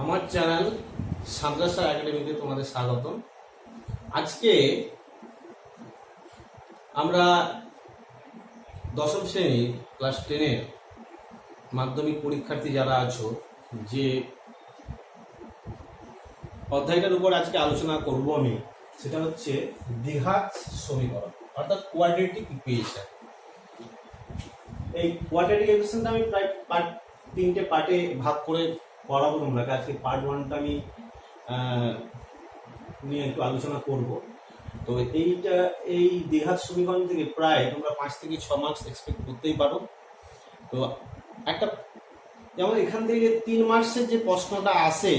আমার চ্যানেল সান্দ্রাসা একাডেমিতে তোমাদের স্বাগতম। আজকে আমরা দশম শ্রেণীর ক্লাস 10-এর মাধ্যমিক পরীক্ষার্থী যারা আছো, যে অধ্যায়টার উপর আজকে আলোচনা করব আমি, সেটা হচ্ছে দ্বিঘাত সমীকরণ অর্থাৎ কোয়াড্রেটিক ইকুয়েশন। এই কোয়াড্রেটিক ইকুয়েশনটা আমি প্রায় তিনটে পার্টে ভাগ করে পড়াবো তোমরাকে। আজকে পার্ট 1টা আমি নিয়ে একটু আলোচনা করব। তো এই দ্বিঘাত সমীকরণ থেকে প্রায় তোমরা 5 থেকে 6 মার্কস এক্সপেক্ট করতেই পারো। তো একটা যেমন এখান থেকে 3 মার্কসের যে প্রশ্নটা আসে,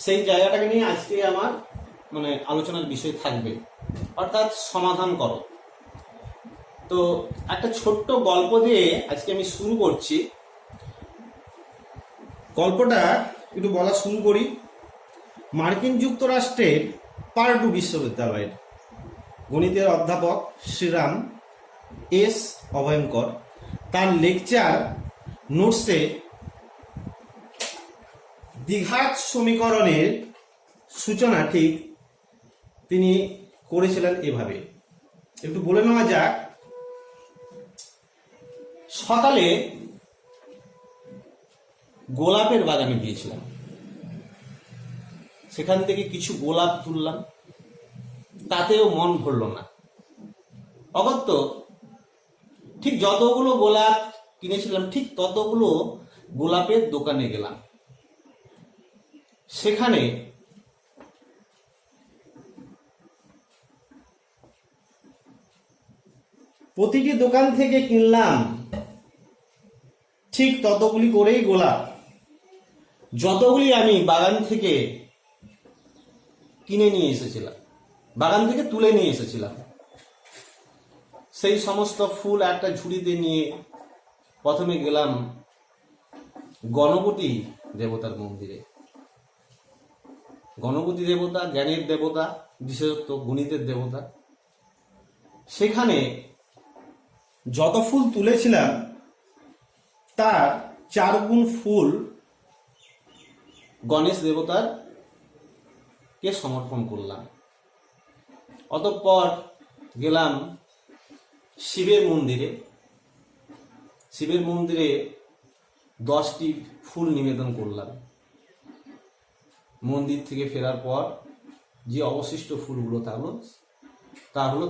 সেই জায়গাটাকে নিয়ে আজকে আমার আলোচনার বিষয় থাকবে, অর্থাৎ সমাধান করো। তো একটা ছোট্ট গল্প দিয়ে আজকে আমি শুরু করছি। গল্পটা একটু বলা শুরু করি। মার্কিন যুক্তরাষ্ট্রের পার্ডু বিশ্ববিদ্যালয়ের গণিতের অধ্যাপক শ্রীরাম এস অভয়ঙ্কর তার লেকচার নোটসে দ্বিঘাত সমীকরণের সূচনা ঠিক তিনি করেছিলেন এভাবে। একটু বলে নেওয়া যাক। সকালে গোলাপের বাগানে গিয়েছিলাম, সেখান থেকে কিছু গোলাপ তুললাম, তাতেও মন ভরল না। অগত্য ঠিক যতগুলো গোলাপ কিনেছিলাম ঠিক ততগুলো গোলাপের দোকানে গেলাম। সেখানে প্রতিটি দোকান থেকে কিনলাম ঠিক ততগুলি করেই গোলাপ, যতগুলি আমি বাগান থেকে কিনে নিয়ে এসেছিলাম, বাগান থেকে তুলে নিয়ে এসেছিলাম। সেই সমস্ত ফুল একটা ঝুড়িতে নিয়ে প্রথমে গেলাম গণপতি দেবতার মন্দিরে। গণপতি দেবতা জ্ঞানের দেবতা, বিশেষত গণিতের দেবতা। সেখানে যত ফুল তুলেছিলাম তার 4 গুণ ফুল গণেশ দেবতার কে সমর্পণ করলাম। অতঃপর গেলাম শিবের মন্দিরে। শিবের মন্দিরে 10টি ফুল নিবেদন করলাম। মন্দির থেকে ফেরার পর যে অবশিষ্ট ফুলগুলো তা হলো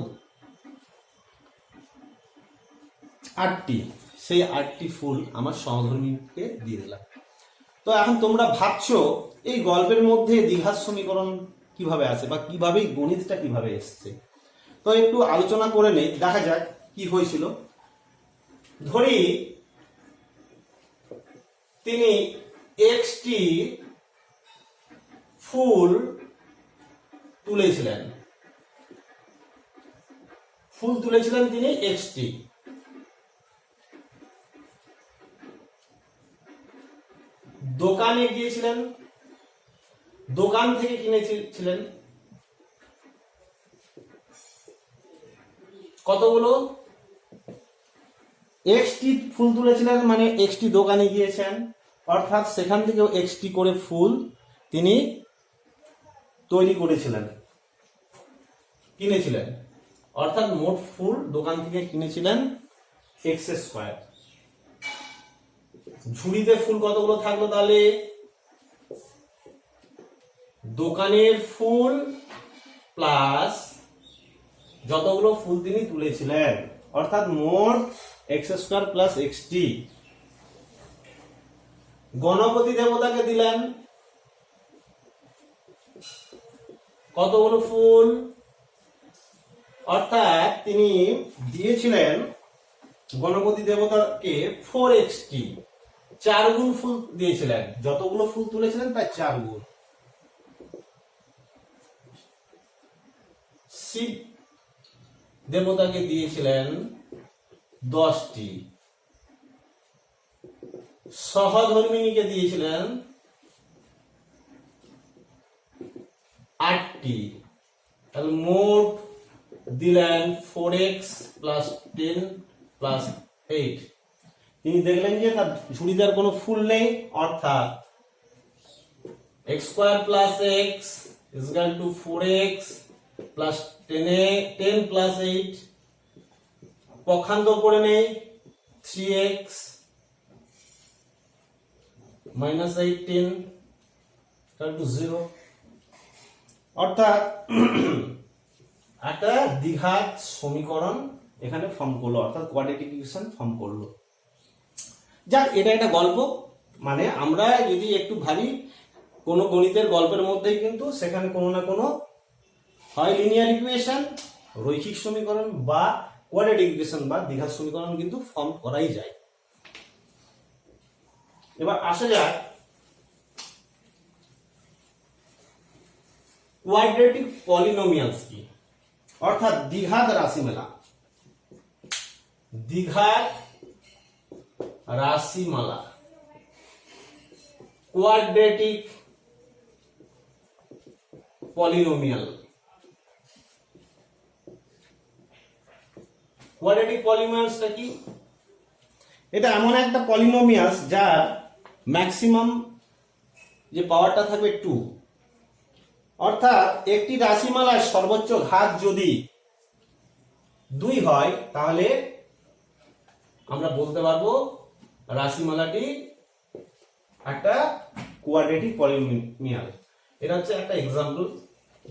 8টি। সেই 8টি ফুল আমার সহধর্মীকে দিয়ে দিলাম। তো এখন তোমরা ভাবছো এই গল্পের মধ্যে দ্বিঘাত সমীকরণ কিভাবে আসে বা কিভাবে গণিতটা কিভাবে এসছে। তো একটু আলোচনা করে নেই, দেখা যাক কি হয়েছিল। ধরি তিনি এক্সটি ফুল তুলেছিলেন তিনি এক্সটি। দোকানে গিয়েছিলেন, দোকান থেকে কিনেছিলেন কতগুলো? এক্সটি ফুল তুলেছিলেন মানে এক্সটি দোকানে গিয়েছেন, অর্থাৎ সেখান থেকেও এক্সটি করে ফুল তিনি তৈরি করেছিলেন, কিনেছিলেন। অর্থাৎ মোট ফুল দোকান থেকে কিনেছিলেন x²। ঝুড়িতে ফুল কতগুলো থাকলো তাহলে? দোকানের ফুল প্লাস যতগুলো ফুল তিনি তুলেছিলেন, অর্থাৎ মোট x² প্লাস xt। গণপতি দেবতাকে দিলেন কতগুলো ফুল? অর্থাৎ তিনি দিয়েছিলেন গণপতি দেবতাকে 4xt, 4 গুণ ফুল দিয়েছিলেন। যতগুলো ফুল তুলেছিলেন তার 4 গুণ। শিব দেবতাকে দিয়েছিলেন 10টি, সহধর্মিণীকে দিয়েছিলেন 8টি। তাহলে মোট দিলেন 4x প্লাস 10 প্লাস 8। তিনি দেখলেন যে তার ঝুড়িতে আর কোনো ফুল নেই, অর্থাৎ x square plus x is equal two 4x plus 10 plus 8 পক্ষান্তর করে নেই 3x মাইনাস 18 ইকুয়াল টু 0। অর্থাৎ একটা দ্বিঘাত সমীকরণ এখানে ফর্ম করলো, অর্থাৎ কোয়াড্রেটিক ইকুয়েশন ফর্ম করলো। যাক, এটা একটা গল্প, মানে আমরা যদি একটু ভাবি কোনো গণিতের গল্পের মধ্যেই কিন্তু সেখানে কোনো না কোনো হয় লিনিয়ার ইকুয়েশন, রৈখিক সমীকরণ বা কোয়াড্রেটিক ইকুয়েশন বা দ্বিঘাত সমীকরণ কিন্তু ফর্ম করাই যায়। এবার আসা যাক কোয়াড্রেটিক পলিনোমিয়ালস কি, অর্থাৎ দ্বিঘাত রাশিমালা। দ্বিঘাত রাশিমালা কোয়াড্রেটিক পলিনোমিয়াল। কোয়াড্রেটিক পলিনোমিয়ালসটা কি? এটা এমন একটা পলিনোমিয়ালস যার ম্যাক্সিমাম যে পাওয়ারটা থাকবে 2, অর্থাৎ একটি রাশিমালার সর্বোচ্চ ঘাত যদি 2 হয় তাহলে আমরা বলতে পারবো রাশিমালাটি একটা কোয়াড্রেটিক পলিনোমিয়াল। এটা হচ্ছে একটা এক্সাম্পল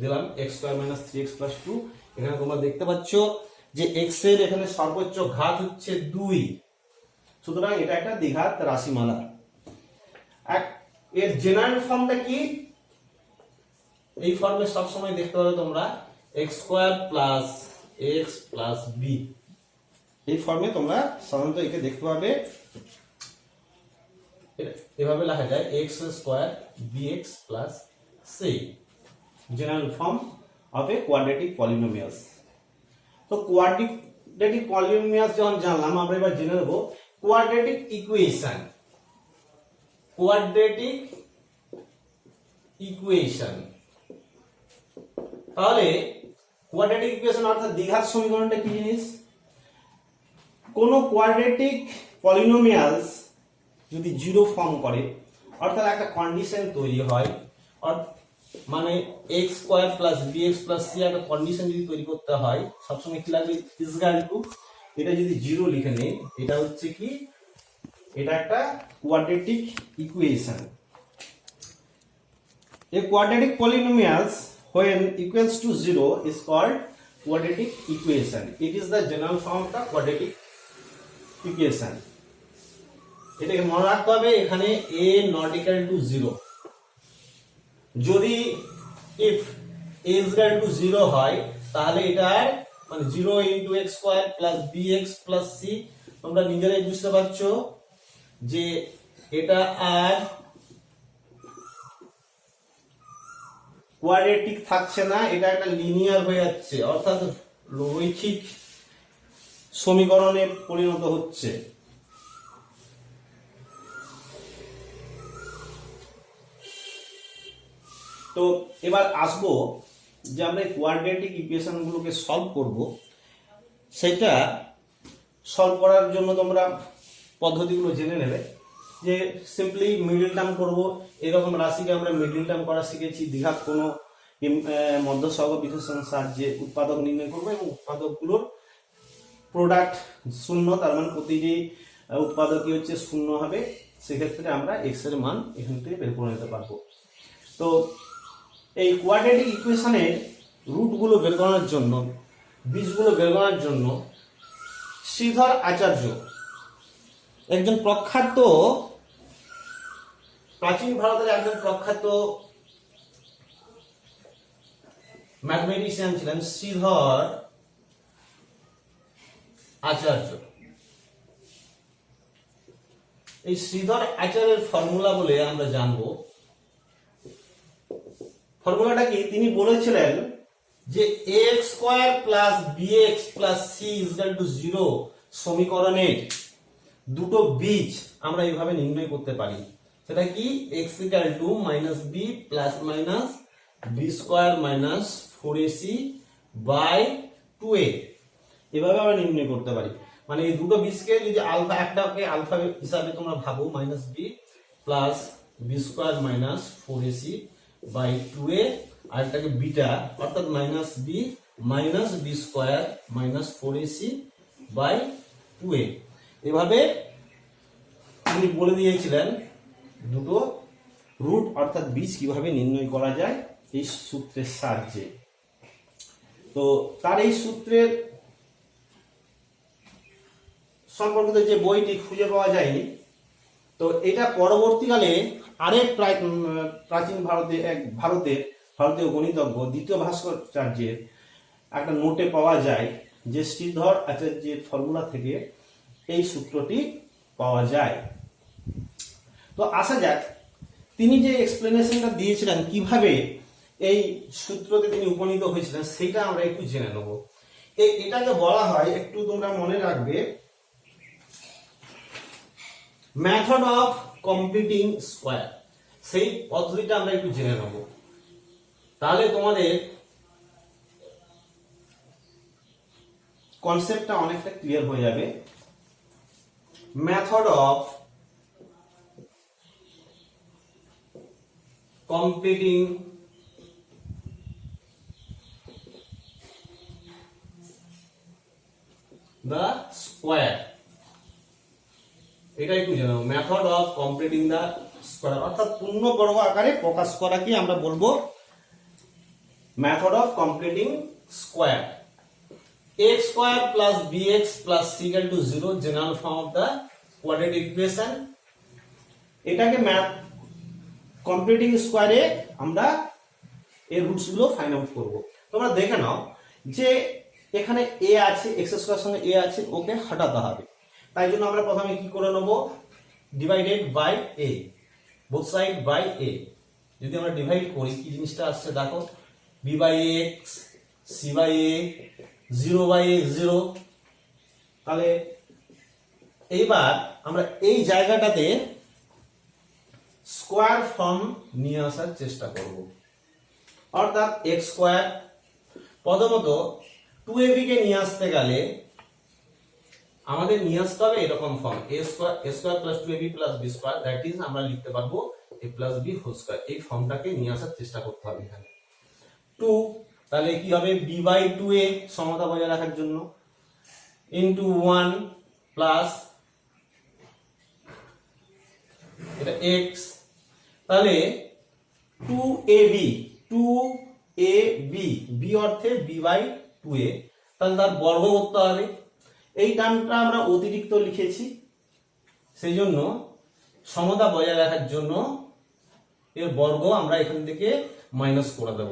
দিলাম, x square minus 3x plus 2। এখানে তোমরা দেখতে পাচ্ছ যে x এর এখানে সর্বোচ্চ ঘাত হচ্ছে 2, সুতরাং এটা একটা দ্বিঘাত রাশিমালা। এর জেনারেল ফর্মটা কি? এই ফর্মে সব সময় দেখতে পাবে তোমরা x square plus x plus b, এই ফর্মে তোমরা সাধারণত একে দেখতে পাবে। এভাবে লেখা যায় x square bx plus c, general form of A quadratic polynomials. তো কোয়াড্রেটিক পলিনোমিয়ালস যখন জানলাম, আমরা এবার জেনে নেব কোয়াড্রেটিক ইকুয়েশন। কোয়াড্রেটিক ইকুয়েশন, তাহলে কোয়াড্রেটিক ইকুয়েশন অর্থাৎ দ্বিঘাত সমীকরণটা কি জিনিস? কোন কোয়াড্রেটিক পলিনোমিয়ালস যদি 0 ফর্ম করে, অর্থাৎ একটা কন্ডিশন তৈরি হয়, মানে x square plus bx plus c একটা কন্ডিশন যদি তৈরি করতে হয়, সবসময় কি লাগবে? ইকুয়াল টু, এটা যদি 0 লিখে নেই, এটা হচ্ছে কি? এটা একটা quadratic equation. A quadratic polynomials when equals to 0 is called quadratic equation. It is the general form of the quadratic equation. এটাকে মনে রাখতে হবে, এখানে a not equal to 0, যদি if a is equal to 0 হয় তাহলে এটার মানে 0 into x square plus bx plus c, তোমরা নিজেরাই বুঝতে পারছো যে এটা আর কোয়াড্রেটিক থাকছে না, এটা একটা লিনিয়ার হয়ে যাচ্ছে, অর্থাৎ রৈখিক সমীকরণে পরিণত হচ্ছে। তো এবার আসবো যে আমরা কোয়াড্রেটিক ইকুয়েশন গুলোকে সলভ করব। সেটা সলভ করার জন্য তোমরা পদ্ধতিগুলো জেনে নেবে, যে সিম্পলি মিডল টার্ম করব। এরকম রাশিকে আমরা মিডল টার্ম করা শিখেছি। দ্বিঘাত কোনো মধ্যসহগ বিশ্লেষণের সাহায্যে উৎপাদক নির্ণয় করবো এবং উৎপাদকগুলোর প্রোডাক্ট শূন্য, তার মানে প্রতিটি উৎপাদকই হচ্ছে শূন্য হবে। সেক্ষেত্রে আমরা এক্স এর মান এখান থেকে বের করে নিতে পারবো। তো এই কোয়াড্রেটিক ইকুয়েশনের রুটগুলো বের করার জন্য, বীজগুলো বের করার জন্য শ্রীধর আচার্য একজন প্রখ্যাত, প্রাচীন ভারতের একজন প্রখ্যাত ম্যাথমেটিশিয়ান ছিলেন শ্রীধর আচার্য। এই শ্রীধর আচার্যের ফর্মুলা বলে আমরা জানবো। ফর্মুলাটা কি? তিনি বলেছিলেন যে x square plus bx plus c equal to 0 সমীকরণের দুটো বীজ আমরা এইভাবে নির্ণয় করতে পারি। সেটা কি? x equal to minus b plus minus b square minus 4ac by 2a, এভাবে আমরা নির্ণয় করতে পারি। মানে এই দুটো বীজকে যদি আলফা, একটাকে আলফা হিসাবে তোমরা ভাবো minus b plus b square minus 4ac by 2a, আর এটাকে বিটা অর্থাৎ minus B square minus 4ac by 2a। এভাবে তিনি বলে দিয়েছিলেন দুটো রুট অর্থাৎ বীজ কিভাবে নির্ণয় করা যায় এই সূত্রের সাহায্যে। তো তার এই সূত্রের সম্পর্কিত যে বইটি খুঁজে পাওয়া যায়নি, তো এটা পরবর্তীকালে আরেক প্রাচীন ভারতীয় গণিতজ্ঞ দ্বিতীয় ভাস্করাচার্যের একটা নোটে পাওয়া যায়, যে শ্রীধর আচার্যের ফর্মুলা থেকে এই সূত্রটি পাওয়া যায়। তো আসা যাক, তিনি যে এক্সপ্লেনেশনটা দিয়েছিলেন কিভাবে এই সূত্রতে তিনি উপনীত হয়েছিলেন সেটা আমরা একটু জেনে নেব। এটাকে বলা হয়, একটু তোমরা মনে রাখবে, মেথড অফ কমপ্লিটিং স্কোয়ার। সেই পদ্ধতিটা আমরা একটু জেনে নেব, তাহলে তোমাদের কনসেপ্টটা অনেকটা ক্লিয়ার হয়ে যাবে। Method of completing the square, এটা একটু জানো। Method of completing the square অর্থাৎ পূর্ণবর্গ আকারে প্রকাশ করাকে আমরা বলবো method of completing square. x square plus bx plus c equal to 0, general form of the quadratic equation. এটাকে কমপ্লিটিং স্কোয়ারে আমরা এর রুটস গুলো ফাইন্ড আউট করব। তোমরা দেখে নাও যে এখানে a আছে, x স্কোয়ার সঙ্গে a আছে, ওকে হটাতে হবে। তাই জন্য আমরা প্রথমে কি করে নেব, divided by a, both side by a। যদি আমরা ডিভাইড করি কি জিনিসটা আসছে দেখো, b by x, c by a, 0 by x 0। তাহলে এইবার আমরা এই জায়গাটাতে স্কোয়ার ফর্ম নিয়ে আসার চেষ্টা করব, অর্থাৎ x স্কোয়ার। প্রথমত 2ab কে নিয়ে আসতে গেলে আমাদের নিয়ে আসতে হবে এরকম form, a square plus 2ab plus b square, that is আমরা লিখতে পারবো a plus b whole square. এই ফর্মটাকে নিয়ে আসার চেষ্টা করতে হবে এখানে। 2, তাহলে কি হবে, b বাই 2a সমতা বজায় রাখার জন্য, ইনটু 1 প্লাস এটা x, তাহলে 2ab b অর্থে b বাই 2a, তাহলে তার বর্গ করতে হবে। এই টার্মটা আমরা অতিরিক্ত লিখেছি, সেই জন্য সমতা বজায় রাখার জন্য এর বর্গ আমরা এখান থেকে মাইনাস করে দেব।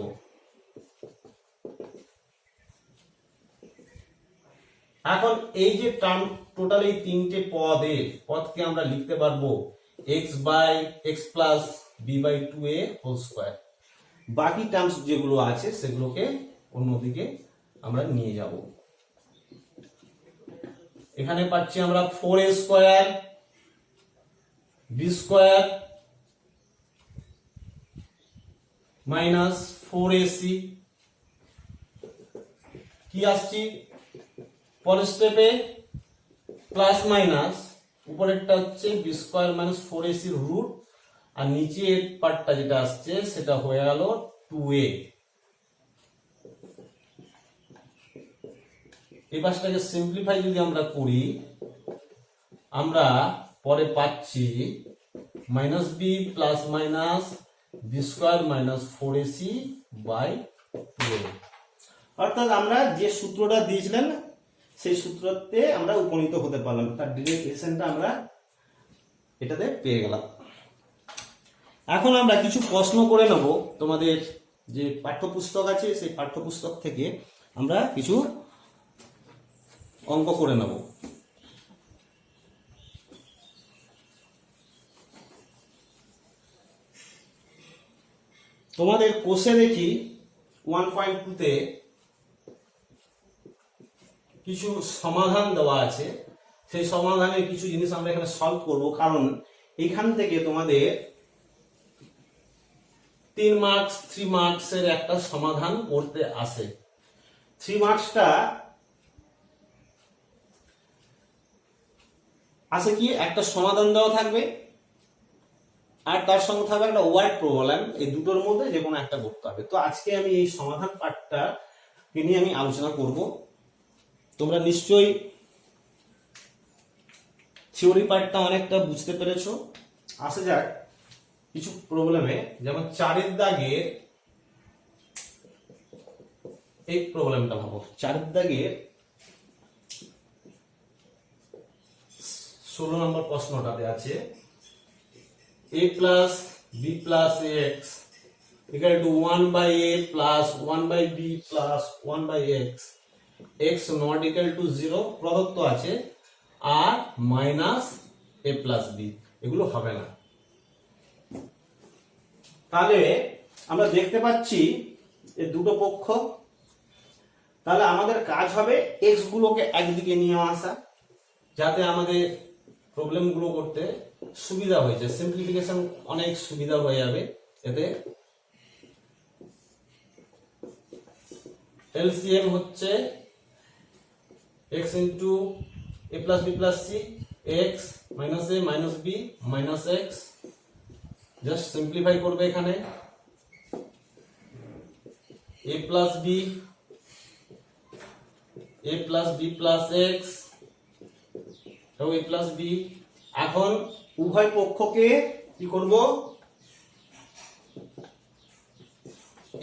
এখন এই যে টার্ম টোটাল এই তিনটে পদকে আমরা লিখতে পারবো x plus b by 2a whole square. বাকি টার্মস যেগুলো আছে সেগুলোকে অন্যদিকে আমরা নিয়ে যাব। এখানে পাচ্ছি আমরা 4a square b square minus 4ac, কি আসছি পরের স্টেপে প্লাস মাইনাস, উপরেরটা হচ্ছে b square minus 4ac root, আর নিচের পার্টটা যেটা আসছে সেটা হয়ে গেল 2a। এই পাশটাকে সিম্পলিফাই যদি আমরা করি, আমরা পরে পাচ্ছি minus b plus minus b square minus 4ac by 2a। অর্থাৎ আমরা যে সূত্রটা দিয়েছিলাম সেই সূত্রতে আমরা উপনীত হতে পারলাম, তার ডেরিভেশনটা আমরা এটাতে পেয়ে গেলাম। এখন আমরা কিছু প্রশ্ন করে নেব, তোমাদের যে পাঠ্যপুস্তক আছে সেই পাঠ্যপুস্তক থেকে আমরা কিছু অঙ্ক করে নেব। তোমাদের কোষে দেখি 1.2 তে কিছু সমাধান দেওয়া আছে, সেই সমাধানের কিছু জিনিস আমরা এখানে সলভ করব, কারণ এখান থেকে তোমাদের 3 মার্কসের একটা সমাধান করতে আসে। 3 মার্কসটা আসে কি, একটা সমাধান দেওয়া থাকবে, আর তার সঙ্গে থাকবে একটা ওয়ার্ড প্রবলেম, এই দুটোর মধ্যে যে কোনো একটা করতে হবে। তো আজকে আমি এই সমাধান পার্টটা নিয়ে আমি আলোচনা করব। তোমরা নিশ্চয়ই থিওরি পার্টটা অনেকটা বুঝতে পেরেছো। আসা যাক কিছু প্রবলেমে, যেমন 4 দাগের এই প্রবলেমটা ভাবো। 4 দাগের 16 নম্বর প্রশ্নটাতে আছে a plus b plus x equal to 1 by a plus 1 by b plus 1 by x not equal to 0 প্রদত্ত আছে, আর মাইনাস a plus b, এগুলো হবে না। তাহলে আমরা দেখতে পাচ্ছি এই দুটো পক্ষ, তাহলে আমাদের কাজ হবে x গুলোকে একদিকে নিয়ে আসা, যাতে আমাদের প্রবলেমগুলো করতে সুবিধা হয়েছে, সিম্পলিফিকেশন অনেক সুবিধা হয়ে যাবে এতে। এলসিএম হচ্ছে x into a plus b plus c, x minus a minus b minus x, just simplify করবে এখানে a plus b plus x এবং a প্লাস b। এখন উভয় পক্ষকে কি করব,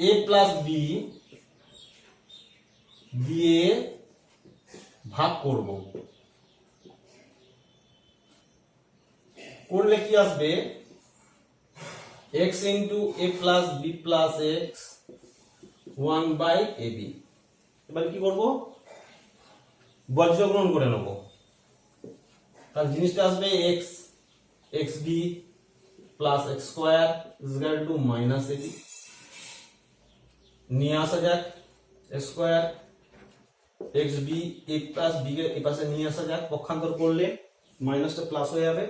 a প্লাস b দিয়ে ভাগ করব, করলে কি আসবে x into a plus b plus x 1 by ab। এবার কি করব, বজ্র গ্রহণ করে নেব, তার জিনিসটা আসবে xb plus x square is equal to minus ab। নিয়ে আসা যাক square xb a plus b এর এই পাশে নিয়ে আসা যাক, পক্ষান্তর করলে মাইনাসটা প্লাস হয়ে যাবে।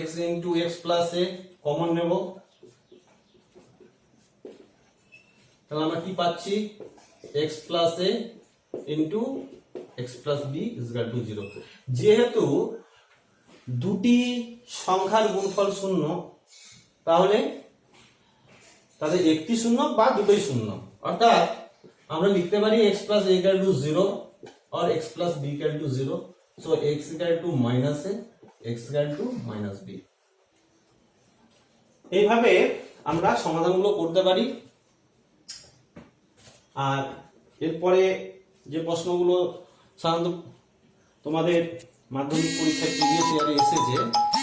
x into x plus a common নেব, তাহলে আমরা কি পাচ্ছি x plus a into x plus b is equal to 0। যেহেতু দুটি সংখ্যার গুণফল শূন্য, তাহলে তাদের একটি শূন্য বা দুটোই শূন্য, অর্থাৎ আমরা লিখতে পারি x plus a equal to 0 और x plus b equal to 0, so x equal to minus a, x equal to minus b। এইভাবে আমরা সমাধানগুলো করতে পারি। আর এরপরে যে প্রশ্নগুলো সাধারণত তোমাদের মাধ্যমিক পরীক্ষায় প্রিভিয়াস ইয়ারে এসেছে,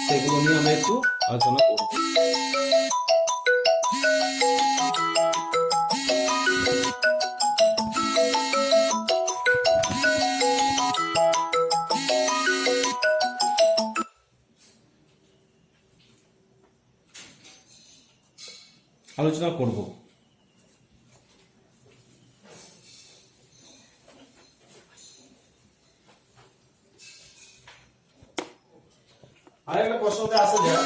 সেগুলো নিয়ে আমরা একটু আলোচনা করব। আলোচনা করব আরেকটা প্রশ্নতে আসা যাক।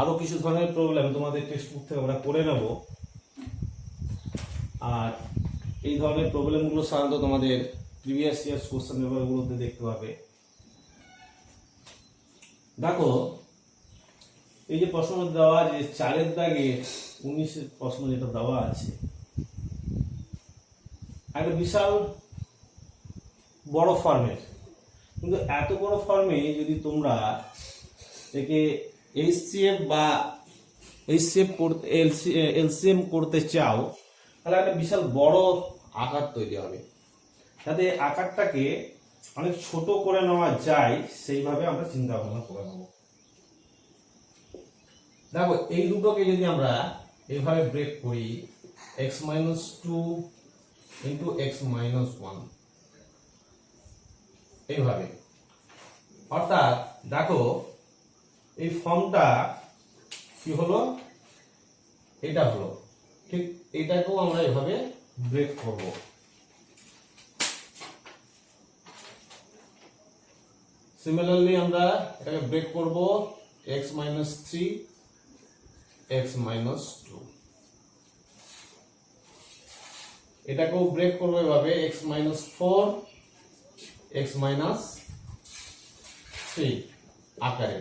আরো কিছু ধরনের প্রবলেম তোমাদের টেক্সট বুক থেকে আমরা করে নেব, আর এই ধরনের প্রবলেমগুলো সাধারণত তোমাদের প্রিভিয়াস ইয়ার কোশ্চেন পেপারগুলোতে দেখতে পাবে। দেখো এই যে প্রশ্ন দেওয়া যে 4 দাগে 19 প্রশ্ন যেটা দেওয়া আছে, একটা বিশাল বড় ফর্মের, কিন্তু এত বড় ফর্মে যদি তোমরা একে এইচসিএফ বা এইচসিএফ করতে এলসিএম করতে চাও, তাহলে একটা বিশাল বড় আকার তৈরি হবে। যাতে আকারটাকে অনেক ছোট করে নেওয়া যায়, সেইভাবে আমরা চিন্তা ভাবনা করে নেব। দেখো এই দুটোকে যদি আমরা এইভাবে ব্রেক করি, x minus 2 into x minus 1, এইভাবে, অর্থাৎ দেখো এই ফর্মটা কি হলো, এটা হলো, ঠিক এটাকেও আমরা এভাবে ব্রেক করব। সিমিলারলি আমরা এটাকে ব্রেক করব x মাইনাস 3 x মাইনাস 2। এটাকেও ব্রেক করবো এভাবে x মাইনাস 4 x মাইনাস 3 আকারে।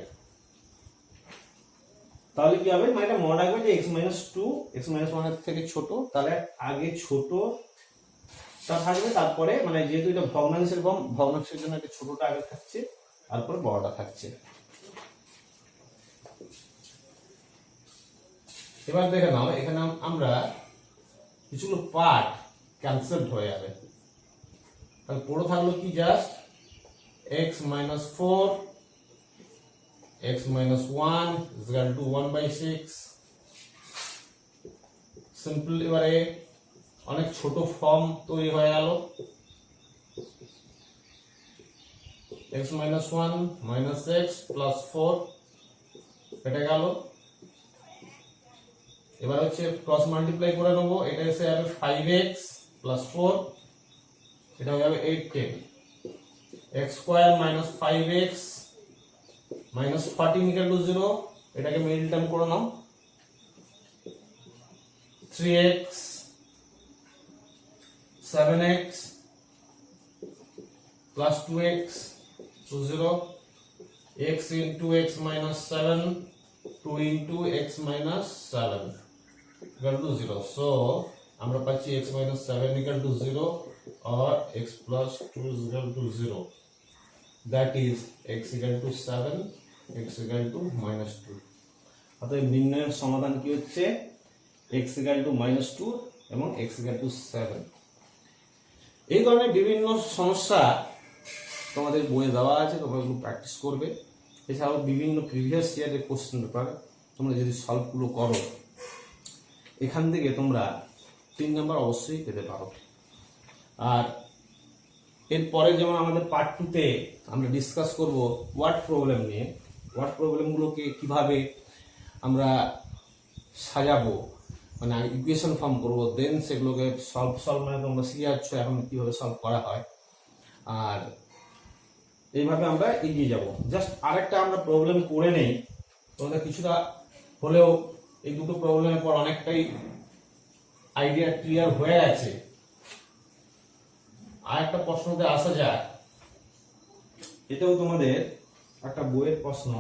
তাহলে কি হবে, মানে এটা মনে রাখবে যে x মাইনাস 2 x মাইনাস 1 এর থেকে ছোট, তাহলে আগে ছোটটা থাকবে, তারপরে মানে যেহেতু এটা ভগ্নাংশের ফর্ম, ভগ্নাংশের জন্য একটা ছোটটা আগে থাকছে, তারপর বড়টা থাকছে। এবার দেখে নাও, এখানে আমরা কিছুগুলো পার্ট ক্যান্সেল হয়ে যাবে, তাহলে পড়ে থাকলো কি just x minus 4 x minus 1 is equal to 1/6 simple. এবারে অনেক ছোট ফর্ম তৈরি হয়ে গেল, x minus 1 minus x plus 4 কেটে গেল। এবার হচ্ছে ক্রস মাল্টিপ্লাই করে নেব, এটা এসে যাবে 5x plus 4, এটা হয়ে যাবে 810 x square minus 5x minus 14 equal to 0, এটাকে মিডল টার্ম করে নাও, 3x 7x plus 2x to 0, x into x minus 7 2 into x minus 7 equal to 0, so আমরা পাচ্ছি x minus 7 equal to 0 or x plus 2 is equal to 0, that is x equal to 7 x equal to minus 2। অতএব নির্ণয়ের সমাধান কি হচ্ছে x equal to minus 2 এবং x equal to 7। এই ধরনের বিভিন্ন সমস্যা তোমাদের বইয়ে দেওয়া আছে, তোমরা এগুলো প্র্যাকটিস করবে। এছাড়াও বিভিন্ন প্রিভিয়াস ইয়ারের কোশ্চেন পেপার তোমরা যদি সলভগুলো করো, এখান থেকে তোমরা 3 নাম্বার অবশ্যই পেতে পারো। আর এরপরে যেমন আমাদের পার্ট 2-তে আমরা ডিসকাস করব ওয়ার্ড প্রবলেম নিয়ে, ওয়ার্ড প্রবলেমগুলোকে কিভাবে আমরা সাজাবো, মানে ইকুয়েশন ফর্ম করবো, দেন সেগুলোকে সলভ মানে তোমরা শিখে যাচ্ছ এখন কিভাবে সলভ করা হয়, আর এইভাবে আমরা এগিয়ে যাব। জাস্ট আরেকটা আমরা প্রবলেম করে নেই, তোমাদের কিছুটা হলেও এই দুটো প্রবলেমের পর অনেকটাই আইডিয়া ক্লিয়ার হয়ে গেছে। আর একটা প্রশ্নতে আসা যায়, এটাও তোমাদের একটা বইয়ের প্রশ্ন,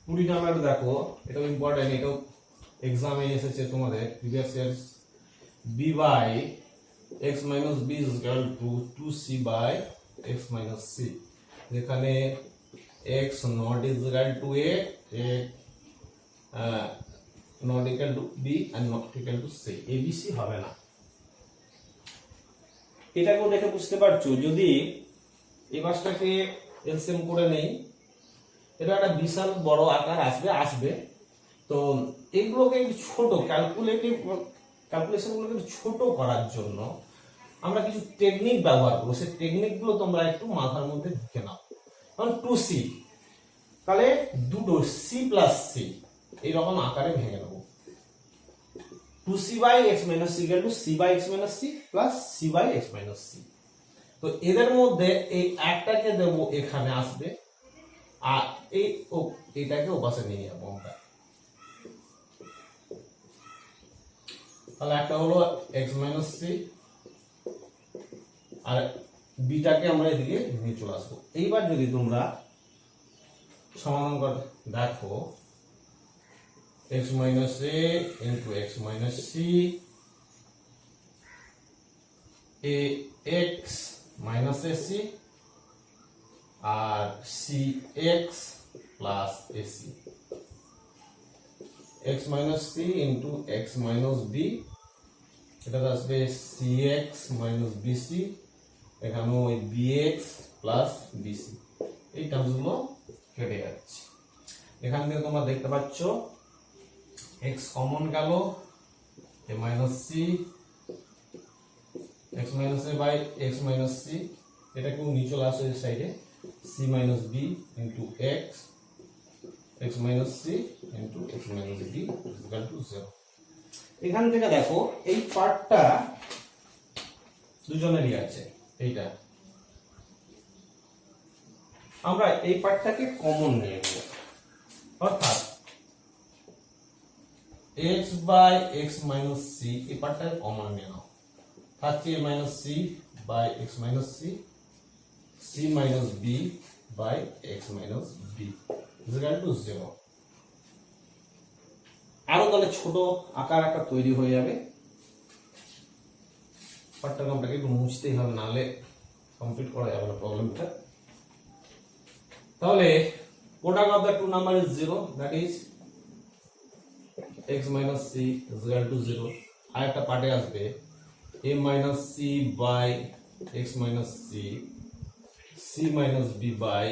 20 নাম্বার দেখো, এটাও ইম্পর্টেন্ট, এটাও এক্সামে এসেছে তোমাদের previous year. b by x minus b is equal to 2c by x minus c, যেখানে x not is equal to a not equal to b and not equal to c, abc হবে না। এটাকেও দেখে বুঝতে পারছো, যদি এই মাসটাকে LCM করে নেই, এটা একটা বিশাল বড় আকার আসবে। তো এইগুলোকে ছোট ক্যালকুলেশনগুলোকে ছোট করার জন্য আমরা কিছু টেকনিক ব্যবহার করবো, সেই টেকনিকগুলো তোমরা একটু মাথার মধ্যে ঢুকে নাও। কারণ 2c, তাহলে দুটো c প্লাস c এইরকম আকারে ভেঙে নেবো, 2c by x minus c equal to c by x minus c plus c by x minus c। তো এদের মধ্যে এই একটাকে দেব এখানে আসবে, আর এইটাকে ওপাশে নিয়ে যাবো আমরা। তাহলে একটা হলো x minus c, আর বিটাকে আমরা এদিকে নিয়ে চলে আসবো। এইবার যদি তোমরা সমাধান করে দেখো, x minus a into x minus c, a x minus ac R cx plus ac, x minus c into x minus b, এটা আসবে cx minus bc, এখানেও ওই bx plus bc, এই টার্মসগুলো কেটে যাচ্ছে। এখান থেকে তোমরা দেখতে পাচ্ছ x কমন গেল, a minus c, x minus a by x minus c, এটাকেও নিয়ে চলে আসে এই সাইডে, c minus b into x, x minus c into x minus b is equal to 0। এখান থেকে দেখো এই পার্টটা দুজনেরই আছে, এইটা আমরা এই পার্টটাকে কমন নিয়ে নেব, অর্থাৎ x by X minus C এই পার্টটাকে কমন নিয়ে নাও, থাকছে a minus C by X minus C, C minus B by X minus B is equal to 0। আরো তাহলে ছোট আকার একটা তৈরি হয়ে যাবে, পার্টটাকে আপনাকে একটু মুছতেই হবে, নাহলে কমপ্লিট করা যাবে না প্রবলেমটা। তাহলে product of the two number is 0, that is x minus c is equal to 0। আর একটা পার্টে আসবে a minus c by x minus c, c minus b by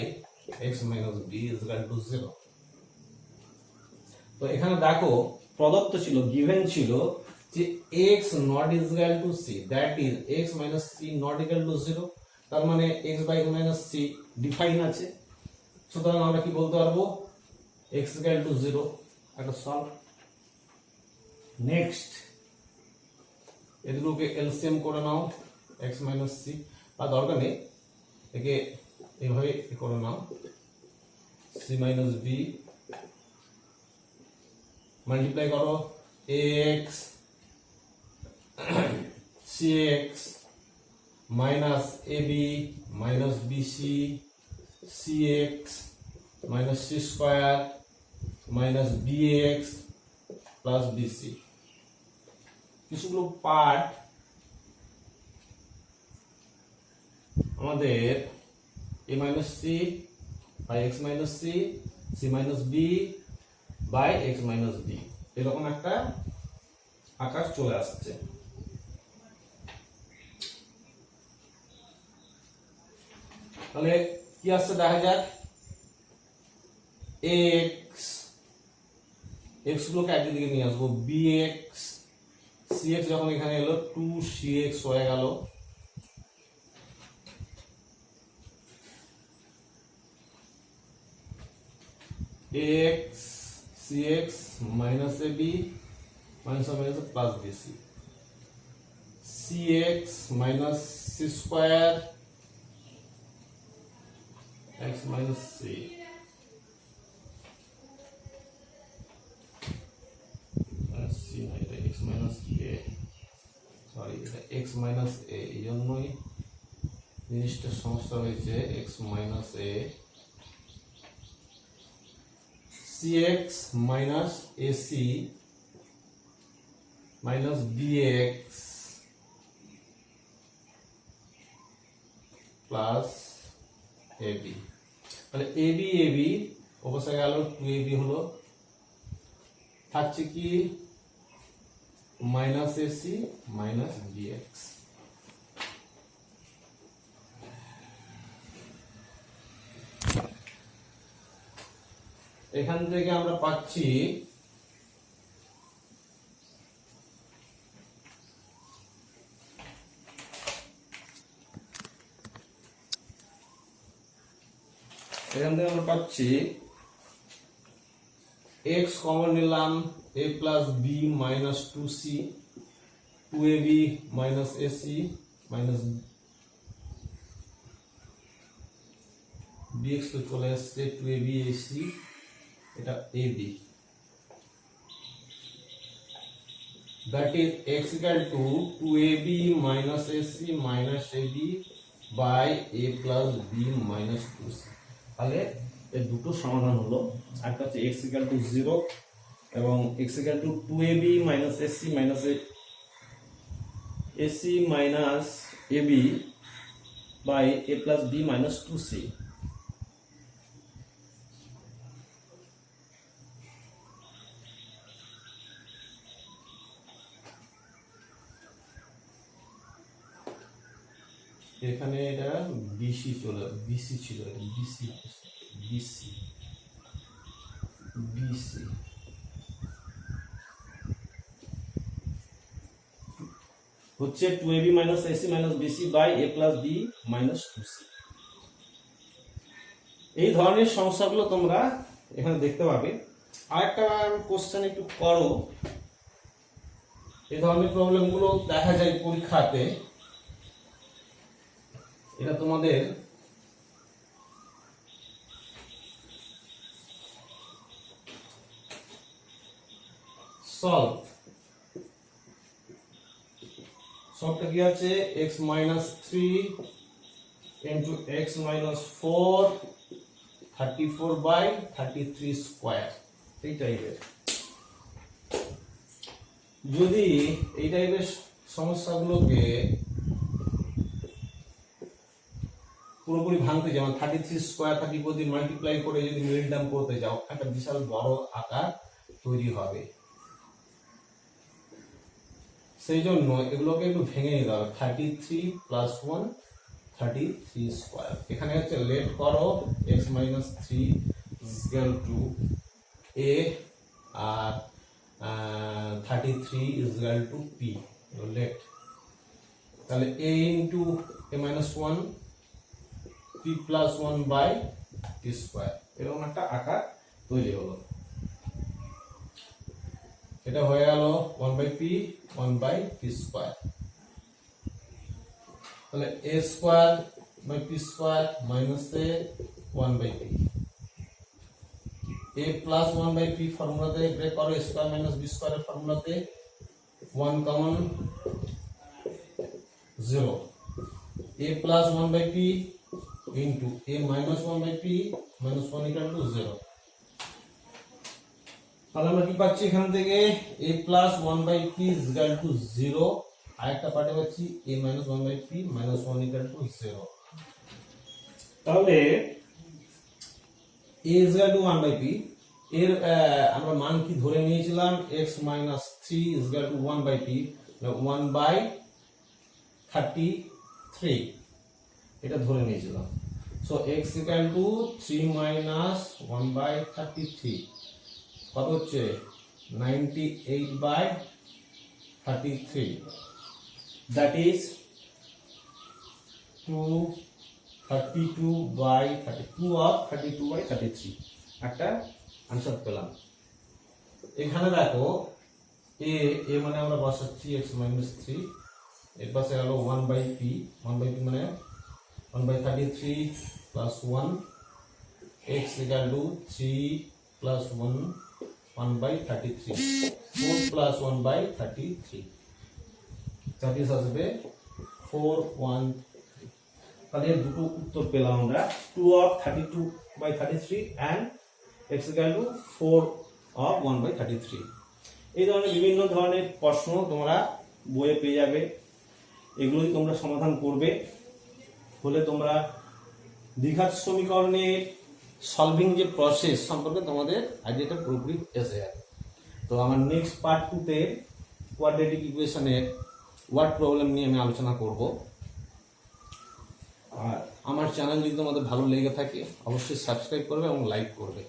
x minus b is equal to 0। তো এখানে দেখো প্রদত্ত ছিল, given ছিল যে x not is equal to c, that is x minus c not equal to 0, তার মানে x by x minus c define আছে, সুতরাং আমরা কি বলতে পারবো x equal to 0। একটা সলভ। নেক্সট এগুলোকে এলসিএম করে নাও, x minus c, বা দরকার নেই, একে এইভাবে করে নাও, c minus b মাল্টিপ্লাই করো ax cx minus ab minus bc cx minus c square minus bx plus bc। কিছুগুলো পার্ট আমাদের a minus c by x minus c, c minus b by x minus b এরকম একটা আকার চলে আসছে। তাহলে কি আসছে দেখা যাক, x x গুলোকে একই দিকে নিয়ে আসবো, bx cx যখন এখানে এলো 2cx হয়ে গেল, x cx minus ab minus plus bc, cx minus c square x minus c x minus a, sorry এটা x minus a, এই জন্যই জিনিসটা সমস্যা হয়েছে, x minus a cx minus ac minus bx plus ab। তাহলে ab ab অবস্থা গেল 2ab হলো, থাকছে কি মাইনাস এসি মাইনাস বিএক্স। এখান থেকে আমরা পাচ্ছি x কমন নিলাম, a plus b minus 2c, 2ab minus ac minus bx তো চলে আসছে 2ab ac, এটা ab, that is x equal to 2ab minus ac minus ab by a plus b minus 2c। তাহলে এই দুটো সমাধান হলো, একটা হচ্ছে x equal to 0 এবং x equal to 2ab minus ac minus ac minus ab by a plus b minus 2c। এখানে এটা বিসি চলে, বিসি ছিল, এটা বিসি বিসি বিসি হচ্ছে 2ab minus ac minus bc by a plus b minus 2c। এই ধরনের সমস্যাগুলো তোমরা এখানে দেখতে পাবে। আরেকটা কোশ্চেন একটু করো, এই ধরনের প্রবলেমগুলো দেখা যায় পরীক্ষাতে, এটা তোমাদের সলভ। সবটা কি আছে, x minus 3 into x minus 4 34/33 square. এই টাইপের যদি এই টাইপের সমস্যাগুলোকে পুরোপুরি ভাঙতে যাও, 33 স্কয়ার 34 দিয়ে মাল্টিপ্লাই করে যদি মিডল টার্ম করতে যাও, একটা বিশাল বড় আকার তৈরি হবে। সেই জন্য এগুলোকে একটু ভেঙে নিতে হবে। 33 + 1 33 স্কয়ার। এখানে হচ্ছে লেট করো x - 3 = a R 33 = p। Late তাহলে a * a - 1 p + 1/t square, এরকম একটা আকার তৈরি হলো। এটা হয়ে গেল 1/p 1/t স্কয়ার। তাহলে a square by p square minus a 1/p, a plus 1/p ফর্মুলাতে ব্রেক করো, a স্কয়ার মাইনাস b স্কয়ারের ফর্মুলাতে 1 common 0, a plus 1/p into a minus 1/p minus 1 = 0। তাহলে আমরা কি পাচ্ছি এখান থেকে, a প্লাস 1/p = 0, আর একটা পার্টে পাচ্ছি a মাইনাস 1/p মাইনাস 1 = 0। তাহলে a = 1/p এর আমরা মান কি ধরে নিয়েছিলাম, x - 3 = 1/p, 1/33 এটা ধরে নিয়েছিলাম। সো x = 3 - 1/33 কত হচ্ছে, 98/33, দ্যাট ইজ 232/33 একটা আনসার পেলাম। এখানে দেখো a মানে আমরা বসাচ্ছি x - 3, এর পাশে হলো 1/p, 1/p মানে 1/33 + 1, x = 3 + 1 1/33, 4 + 1/33, that is আসবে 4 1। তাহলে দুটো উত্তর পেলাম আমরা, 2/32/33 and x = 4 1/33। এই ধরনের বিভিন্ন ধরনের প্রশ্ন তোমরা বইয়ে পেয়ে যাবে, এগুলোই তোমরা সমাধান করবে, হলে তোমরা দ্বিঘাত সমীকরণের সলভিং যে প্রসেস সম্পর্কে তোমাদের আইডিয়াটা পুরোপুরি এসে যাবে। তো আমার নেক্সট পার্ট 2-তে কোয়াড্রেটিক ইকুয়েশনের ওয়ার্ড প্রবলেম নিয়ে আমি আলোচনা করব। আর আমার চ্যানেল যদি তোমাদের ভালো লেগে থাকে অবশ্যই সাবস্ক্রাইব করবে এবং লাইক করবে।